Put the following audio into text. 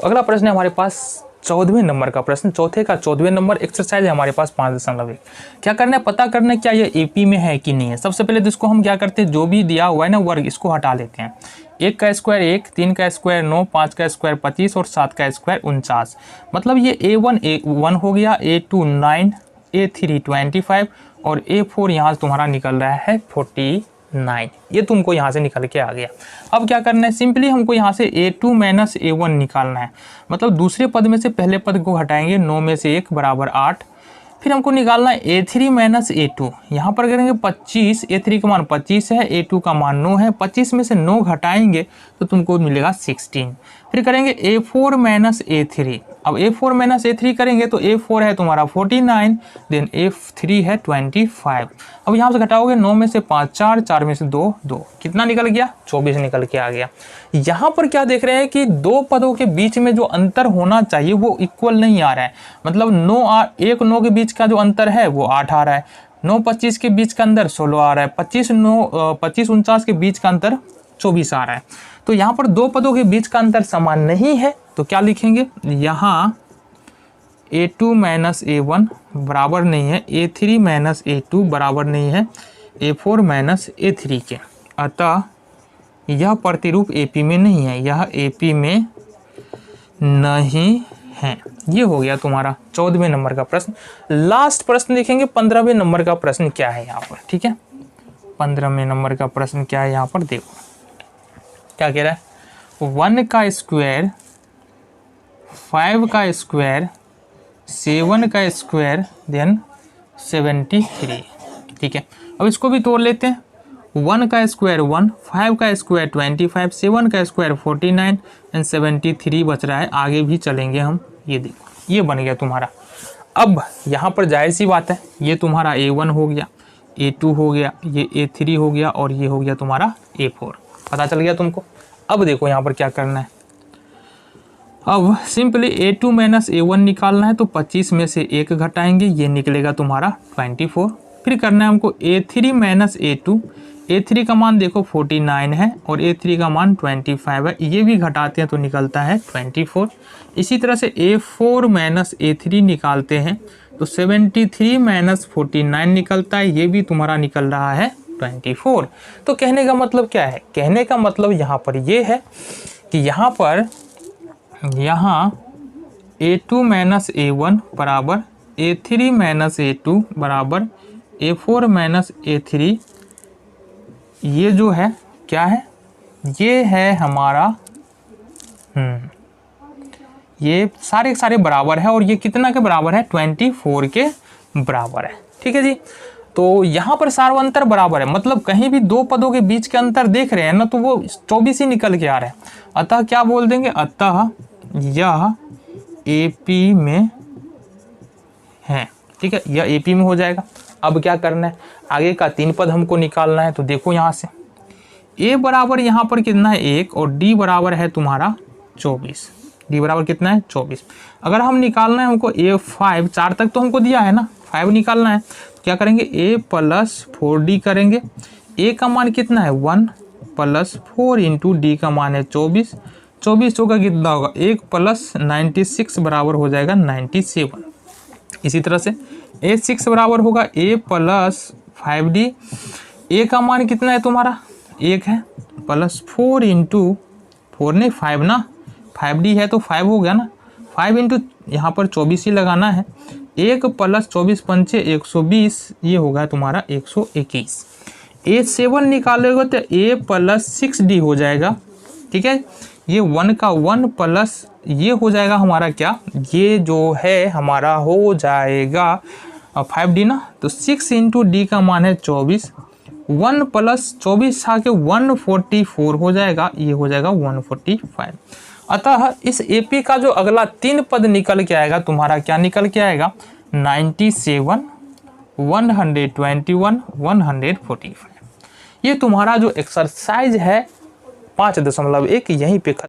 अगला प्रश्न है हमारे पास 14वें नंबर का प्रश्न, चौथे का 14वें नंबर एक्सरसाइज है हमारे पास 5.1। क्या करना है, पता करना है क्या ये एपी में है कि नहीं है। सबसे पहले तो इसको हम क्या करते हैं, जो भी दिया हुआ है ना वर्ग, इसको हटा लेते हैं। 1 का स्क्वायर 1, 3 का स्क्वायर 9, 5 का स्क्वायर 25 और 7 का स्क्वायर 49। मतलब ये A1 हो गया, A2 9, A3 25 और A4 यहाँ से तुम्हारा निकल रहा है 49। ये तुमको यहाँ से निकल के आ गया। अब क्या करना है, सिंपली हमको यहाँ से A2 माइनस A1 निकालना है। मतलब दूसरे पद में से पहले पद को हटाएंगे, 9 में से 1 बराबर 8। फिर हमको निकालना है A3 माइनस A2। यहाँ पर करेंगे 25, A3 का मान 25 है, A2 का मान 9 है। 25 में से 9 घटाएंगे तो तुमको मिलेगा 16। फिर करेंगे A4 माइनस A3। अब A4 माइनस A3 करेंगे तो A4 है तुम्हारा 49, देन A3 है 25। अब यहाँ से घटाओगे 9 में से 5 4, 4 में से 2 2, कितना निकल गया, 24 निकल के आ गया। यहाँ पर क्या देख रहे हैं कि दो पदों के बीच में जो अंतर होना चाहिए वो इक्वल नहीं आ रहा है। मतलब 9 के बीच का जो अंतर है वो 8 आ रहा है, 9 25 के बीच का अंतर 16 आ रहा है, 25 49 के बीच का अंतर 24 आ रहा है। तो यहाँ पर दो पदों के बीच का अंतर समान नहीं है, तो क्या लिखेंगे, यहाँ A2 माइनस A1 बराबर नहीं है A3 माइनस A2 बराबर नहीं है A4 माइनस A3 के। अतः यह प्रतिरूप AP में नहीं है, यह AP में नहीं है। ये हो गया तुम्हारा 14वें नंबर का प्रश्न। लास्ट प्रश्न देखेंगे 15वें नंबर का प्रश्न क्या है यहाँ पर, ठीक है। 15वें नंबर का प्रश्न क्या है यहाँ पर, देखो क्या कह रहा है, 1 का स्क्वायर 5 का स्क्वायर 7 का स्क्वायर देन 73, ठीक है। अब इसको भी तोड़ लेते हैं। 1 का स्क्वायर 1, 5 का स्क्वायर 25, 7 का स्क्वायर 49 एंड 73 बच रहा है। आगे भी चलेंगे हम, ये देखो ये बन गया तुम्हारा। अब यहाँ पर जाहिर सी बात है, ये तुम्हारा A1 हो गया, A2 हो गया, ये A3 हो गया और ये हो गया तुम्हारा A4। पता चल गया तुमको। अब देखो यहाँ पर क्या करना है, अब सिंपली A2 माइनस A1 निकालना है। तो 25 में से 1 घटाएंगे, ये निकलेगा तुम्हारा 24। फिर करना है हमको A3 माइनस A2। A3 का मान देखो 49 है और A3 का मान 25 है, ये भी घटाते हैं तो निकलता है 24। इसी तरह से A4 माइनस A3 निकालते हैं तो 73 माइनस 49 निकलता है, ये भी तुम्हारा निकल रहा है 24। तो कहने का मतलब क्या है, कहने का मतलब यहाँ पर ये है कि यहाँ A2 माइनस A1 बराबर A3 माइनस A2 बराबर A4 माइनस A3, ये जो है क्या है, ये है हमारा ये सारे बराबर है और ये कितना के बराबर है, 24 के बराबर है, ठीक है जी। तो यहाँ पर सार्वंतर बराबर है, मतलब कहीं भी दो पदों के बीच के अंतर देख रहे हैं ना तो वो 24 ही निकल के आ रहे हैं। अतः क्या बोल देंगे, अतः यह AP में है, ठीक है, यह AP में हो जाएगा। अब क्या करना है, आगे का 3 पद हमको निकालना है। तो देखो यहाँ से A बराबर यहाँ पर कितना है 1 और D बराबर है तुम्हारा 24। D बराबर कितना है 24। अगर हम निकालना है हमको A5, 4 तक तो हमको दिया है ना, 5 निकालना है। क्या करेंगे, A प्लस 4D करेंगे। A का मान कितना है 1 प्लस 4 इंटू D का मान है 24। 24 होगा कितना होगा 1 प्लस 96 बराबर हो जाएगा 97। इसी तरह से A6 बराबर होगा A प्लस 5D। A का मान कितना है तुम्हारा 1 है, प्लस 4 इंटू 4 नहीं 5 ना, 5D है तो 5 हो गया ना, 5 इंटू यहाँ पर 24 ही लगाना है। 1 प्लस 24 पंचे 120, ये होगा तुम्हारा 121। A7 निकालोगे तो A प्लस 6D हो जाएगा, ठीक है। ये 1 का 1 प्लस ये हो जाएगा हमारा क्या, ये जो है हमारा हो जाएगा 5D ना, तो 6 इंटू D का मान है 24। 1 प्लस 24 था कि 144 हो जाएगा, ये हो जाएगा 145। अतः इस AP का जो अगला 3 पद निकल के आएगा तुम्हारा, क्या निकल के आएगा 97, 121, 145। ये तुम्हारा जो एक्सरसाइज है 5.1 यहीं पे